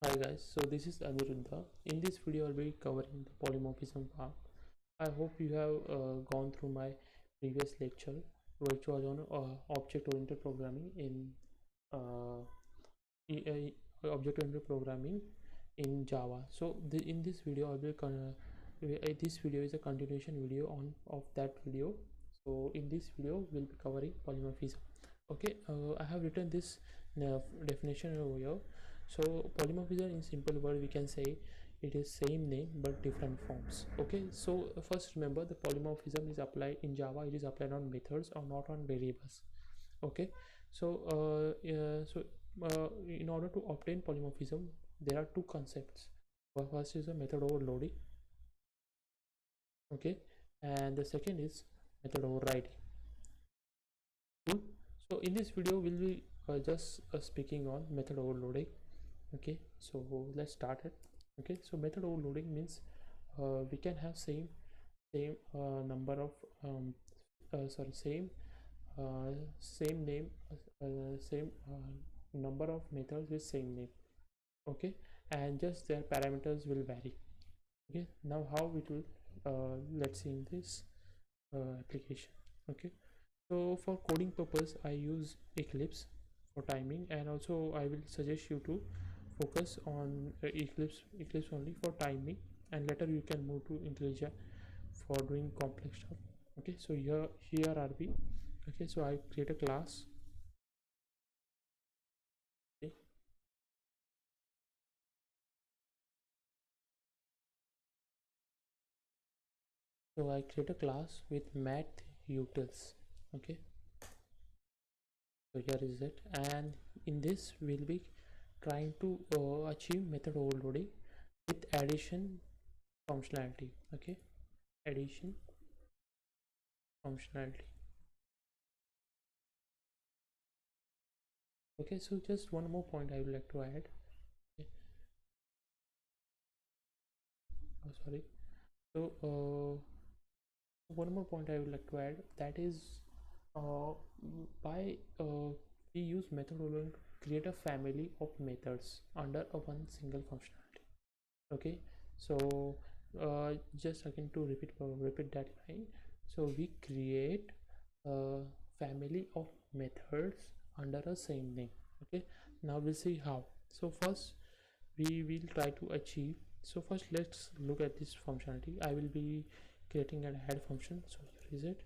Hi guys, so this is Aniruddha. In this video, I'll be covering the polymorphism part. I hope you have gone through my previous lecture, which was on object-oriented programming in uh, object-oriented programming in Java. So in this video, this video is a continuation video of that video. So in this video, we'll be covering polymorphism. Okay, I have written this definition over here. So polymorphism, in simple word, we can say it is same name but different forms. Okay, so first remember the polymorphism is applied in Java. It is applied on methods or not on variables. Okay, so in order to obtain polymorphism, there are two concepts. First is a method overloading. Okay, and the second is method overriding. Cool. So in this video, we'll be just speaking on method overloading. Okay, so let's start it. Okay, so method overloading means we can have same number of same name, same number of methods with same name. Okay, and just their parameters will vary. Okay, now how it will let's see in this application. Okay, so for coding purpose I use Eclipse for timing, and also I will suggest you to focus on Eclipse only for timing, and later you can move to IntelliJ for doing complex stuff. Okay, so here are we. Okay, so I create a class. Okay, so I create a class with math utils. Okay, so here is it, and in this we'll be trying to achieve method overloading with addition functionality. Okay, addition functionality. Okay, so just one more point I would like to add. Okay. Oh, sorry. So one more point I would like to add, that is uh, by we use method overloading to create a family of methods under a one single functionality. Okay, so just again to repeat that line. So we create a family of methods under a same name. Okay, now we'll see how. So first we will try to achieve. So first let's look at this functionality. I will be creating an add function. So here is it,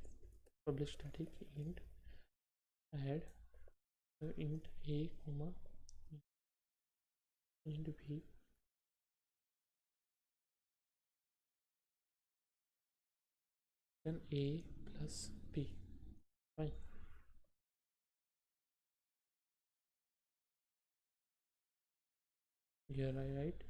public static int add int a comma int b, then a plus b. Fine. Here I write.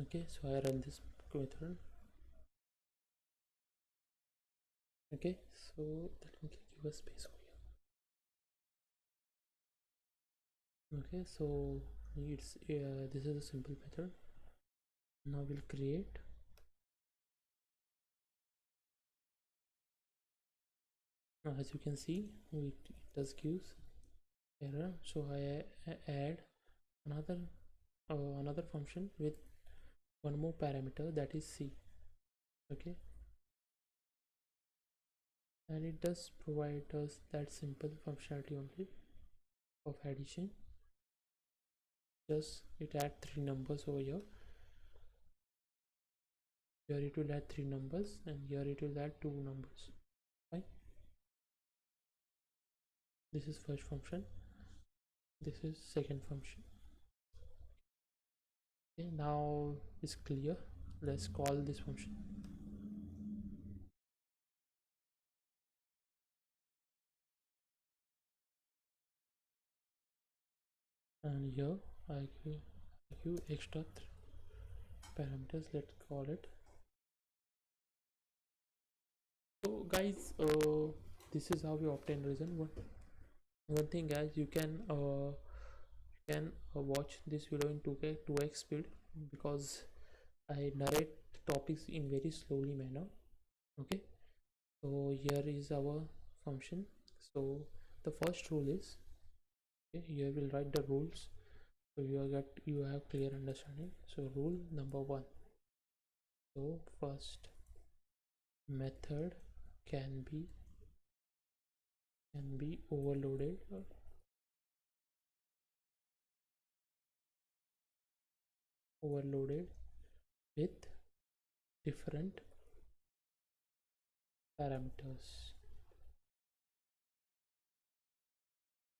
Okay, so I run this method. Okay, so let me give a space over here. Okay, so it's this is a simple method. Now we'll create. Now as you can see, it does gives error. So I add another another function with one more parameter, that is c. Okay, and it does provide us that simple functionality only of addition. Just it add three numbers over here. Here it will add three numbers, and here it will add two numbers. Fine. This is first function, this is second function. Okay, now it's clear. Let's call this function. And here I give extra parameters. Let's call it. So guys, this is how we obtain reason. One thing, guys, you can watch this video in 2k 2x speed, because I narrate topics in very slowly manner. Okay, so here is our function. So the first rule is, okay, here we'll write the rules, so you have clear understanding. So rule number 1. So first, method can be overloaded with different parameters,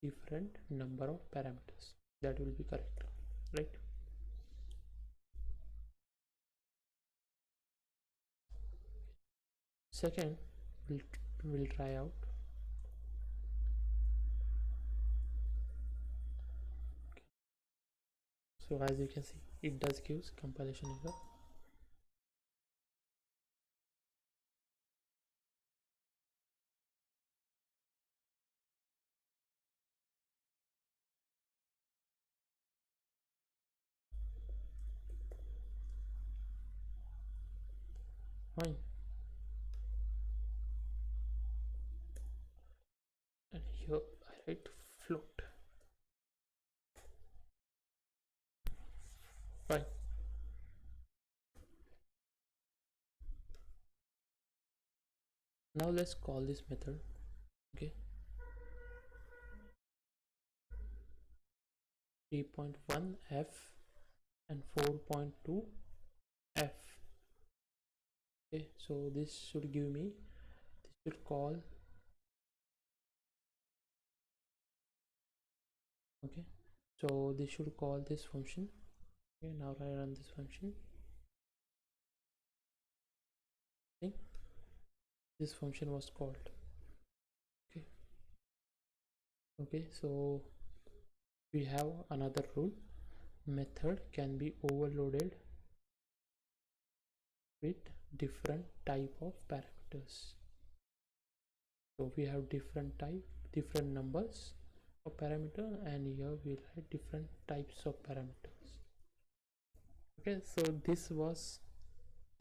different number of parameters. That will be correct, right? Second, we'll try out. Okay. So as you can see, it does gives compilation error. Fine. And here I write float. Fine. Now let's call this method. Okay, 3.1 f and 4.2 f. Okay, so this should give me, this should call, okay, so this should call this function. Okay, now I run this function. Okay, this function was called. Okay, okay, so we have another rule. Method can be overloaded with different type of parameters. So we have different numbers of parameter, and here we write different types of parameters. Okay, so this was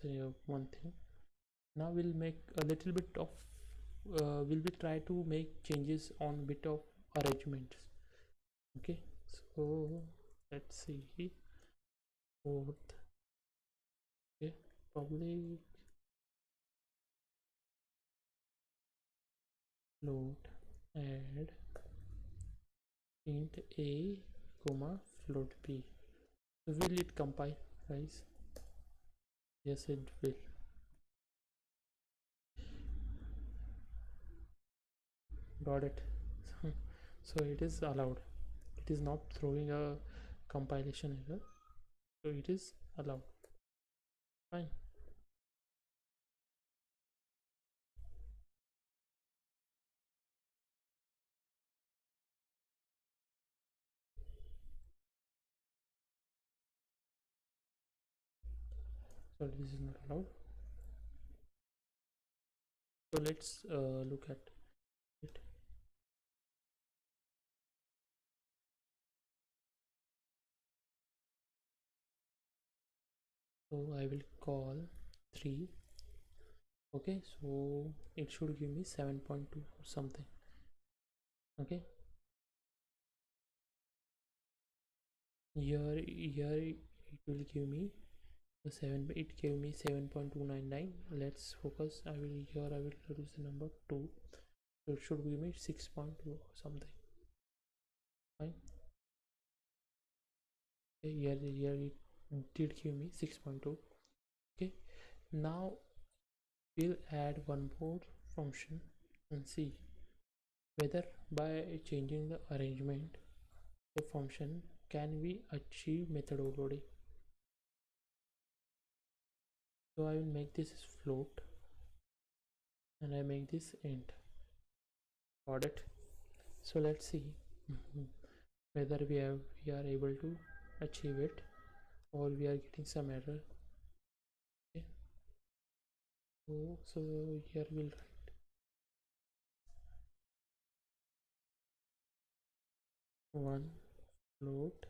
the one thing. Now we'll make a little bit of we'll be try to make changes on bit of arrangements. Okay, so let's see. Fourth, okay, public float add int a comma float b. So will it compile, guys? Yes, it will. Got it. So it is allowed. It is not throwing a compilation error, so it is allowed. Fine. So this is not allowed. So let's look at it. So I will call 3. Okay, so it should give me 7.2 or something. Okay, here it will give me the 7, it gave me 7.299. let's focus. I will reduce the number 2, so it should give me 6.2 or something. Fine. Okay, here it did give me 6.2. Okay, now we'll add one more function and see. whether by changing the arrangement of function can we achieve method overloading. So I will make this float and I make this int. Got it? So let's see whether we are able to achieve it or we are getting some error. Okay. So here we'll write one float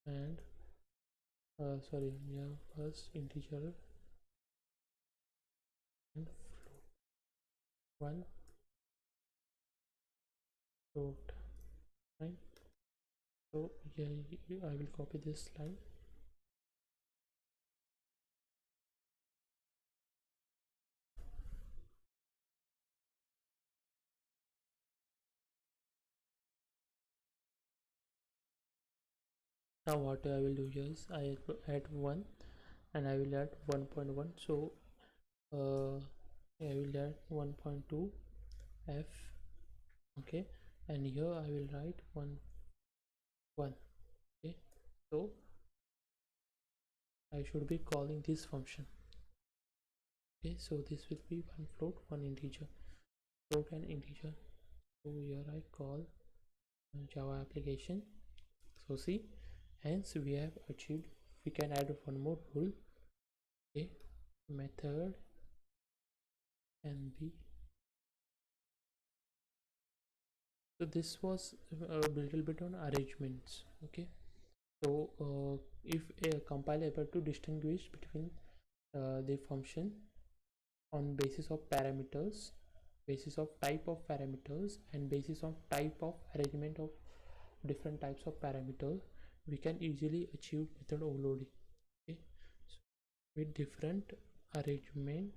and sorry, yeah, first integer and float, one float, right? So yeah, I will copy this line. Now what I will do is I add 1 and I will add 1.1. So I will add 1.2 f, okay, and here I will write 1 1. Okay, so I should be calling this function. Okay, so this will be one float, one integer, float and integer. So here I call Java application. So see, hence we have achieved. We can add one more rule. Okay, method can be. So this was a little bit on arrangements. Okay, so if a compiler able to distinguish between the function on basis of parameters, basis of type of parameters, and basis of type of arrangement of different types of parameters, we can easily achieve method overloading. Okay, so with different arrangement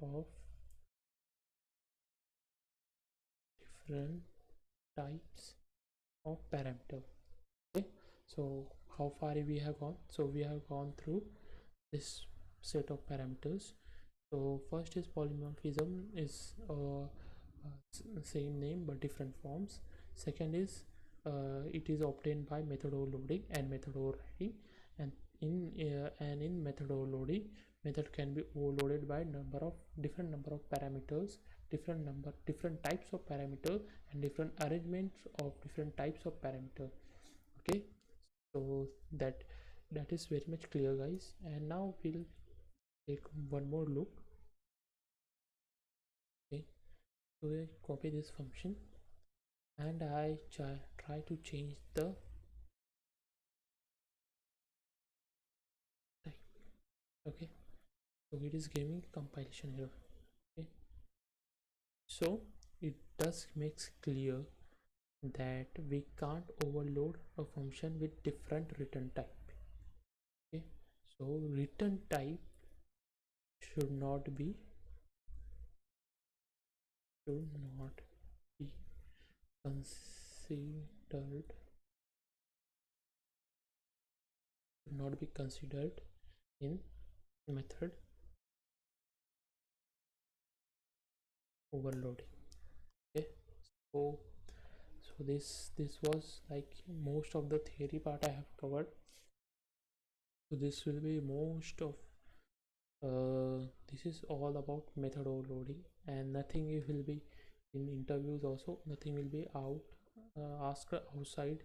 of different types of parameter. Okay, so how far we have gone? So we have gone through this set of parameters. So first is polymorphism, is same name but different forms. Second is it is obtained by method overloading and method overriding, and in method overloading, method can be overloaded by number of parameters, different types of parameter, and different arrangements of different types of parameter. Okay, so that is very much clear, guys, and now we'll take one more look. Okay, so I copy this function and I try to change the type. Okay, so it is giving compilation error. Okay, so it does makes clear that we can't overload a function with different return type. Okay, so return type should not be considered in method overloading. Okay, so this was like most of the theory part I have covered. So this will be most of this is all about method overloading, and nothing will be in interviews, also nothing will be asked outside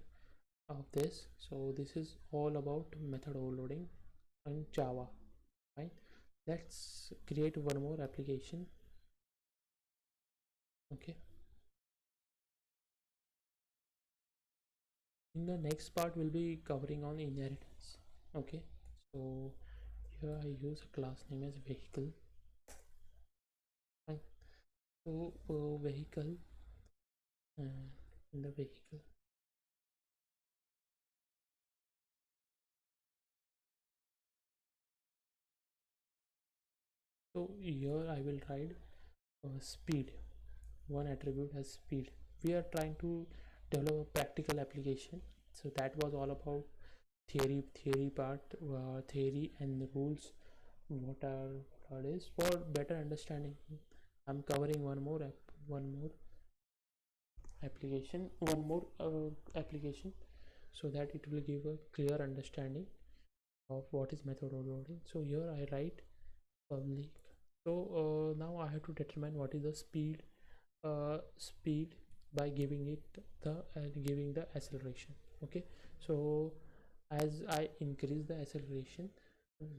of this. So this is all about method overloading in Java, right? Let's create one more application. Okay, in the next part we'll be covering on inheritance. Okay, so here I use a class name as vehicle. Fine. So vehicle, and in the vehicle, so here I will write speed. One attribute as speed. We are trying to develop a practical application, so that was all about theory part, theory and the rules. What are it is for better understanding I'm covering one more application, application, so that it will give a clear understanding of what is method overloading. So here I write public. So now I have to determine what is the speed by giving it giving the acceleration. Okay, so as I increase the acceleration,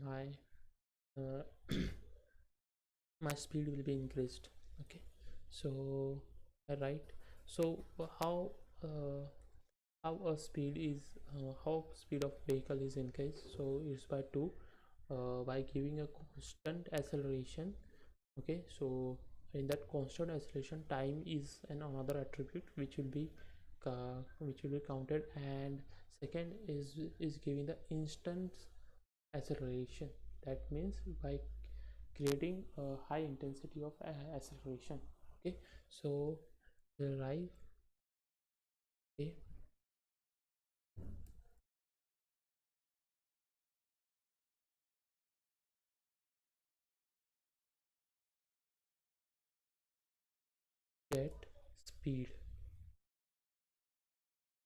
my uh, my speed will be increased. Okay, so I write. So uh, how a speed is how speed of vehicle is increased, so it's by 2, by giving a constant acceleration. Okay, so in that constant acceleration, time is another attribute which will be counted, and second is giving the instant acceleration. That means by creating a high intensity of acceleration. Okay, so the right. Okay, get speed.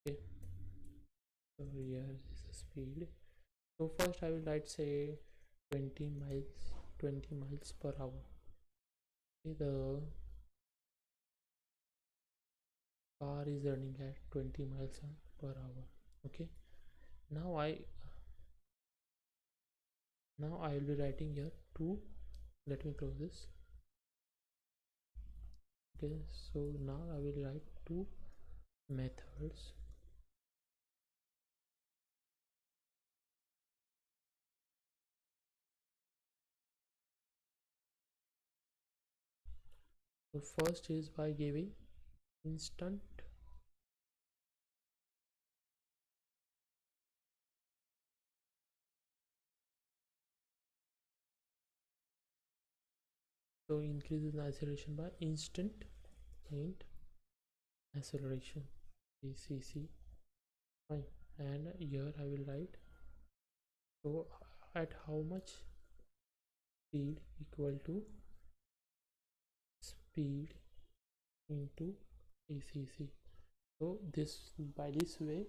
Okay, so here is the speed. So first I will write, say, 20 miles, 20 miles per hour. Okay, the car is running at 20 miles per hour. Okay, now I will be writing here two. Let me close this. Okay, so now I will write two methods. So first is by giving instant. So increases the acceleration by instant and acceleration, ACC. Fine, and here I will write, so at how much speed equal to speed into ACC. So this, by this way,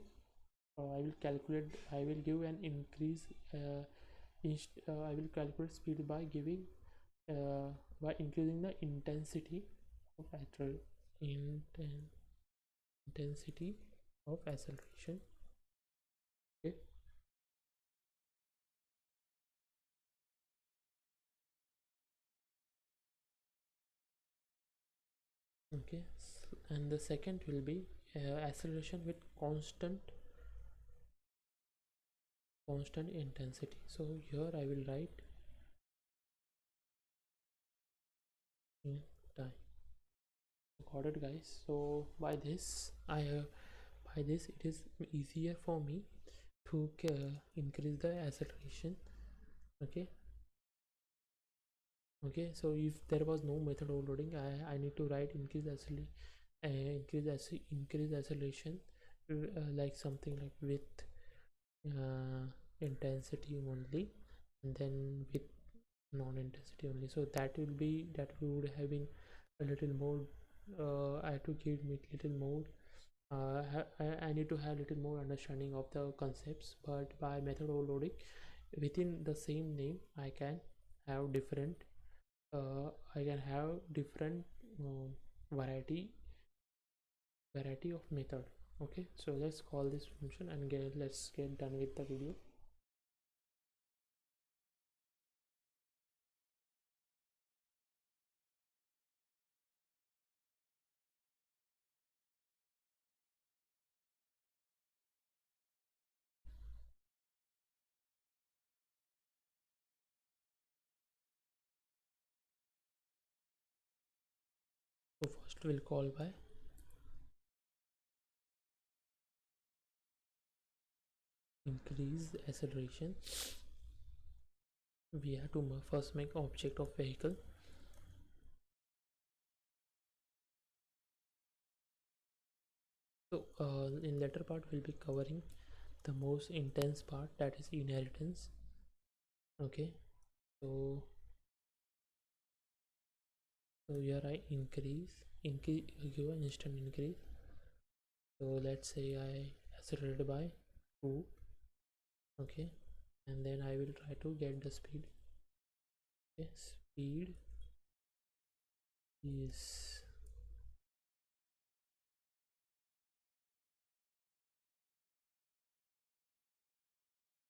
I will calculate, I will give an increase, I will calculate speed by giving by increasing the intensity of intensity of acceleration. Okay, okay, and the second will be acceleration with constant intensity. So here I will write in time. Got it, guys? So by this by this it is easier for me to increase the acceleration. Okay, okay, so if there was no method overloading, I need to write increase acceleration, like something like with uh, intensity only, and then with non-intensity only. So that would have been a little more, I have to give me little more, I need to have little more understanding of the concepts. But by method overloading, within the same name I can have different, um, variety of method. Okay, so let's call this function and let's get done with the video. So first we'll call by increase acceleration. We have to first make object of vehicle. So in later part we'll be covering the most intense part, that is inheritance. Okay, so So here I give an instant increase. So let's say I accelerated by 2. Okay, and then I will try to get the speed. Okay, speed is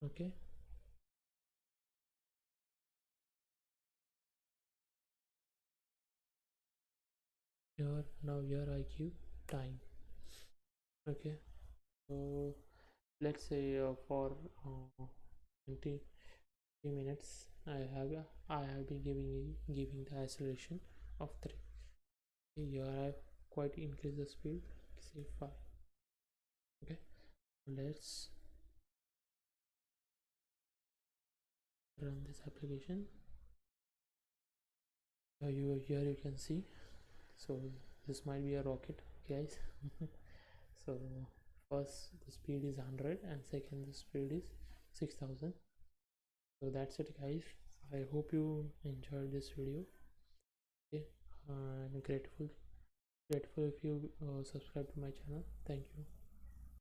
okay. Here I give time. Okay, so let's say for 20 minutes I have been giving the acceleration of 3. Okay, here I have quite increased the speed, say 5. Okay, let's run this application. Here you can see, so this might be a rocket, guys. So first the speed is 100 and second the speed is 6000. So that's it, guys. I hope you enjoyed this video. Okay, and grateful if you subscribe to my channel. Thank you.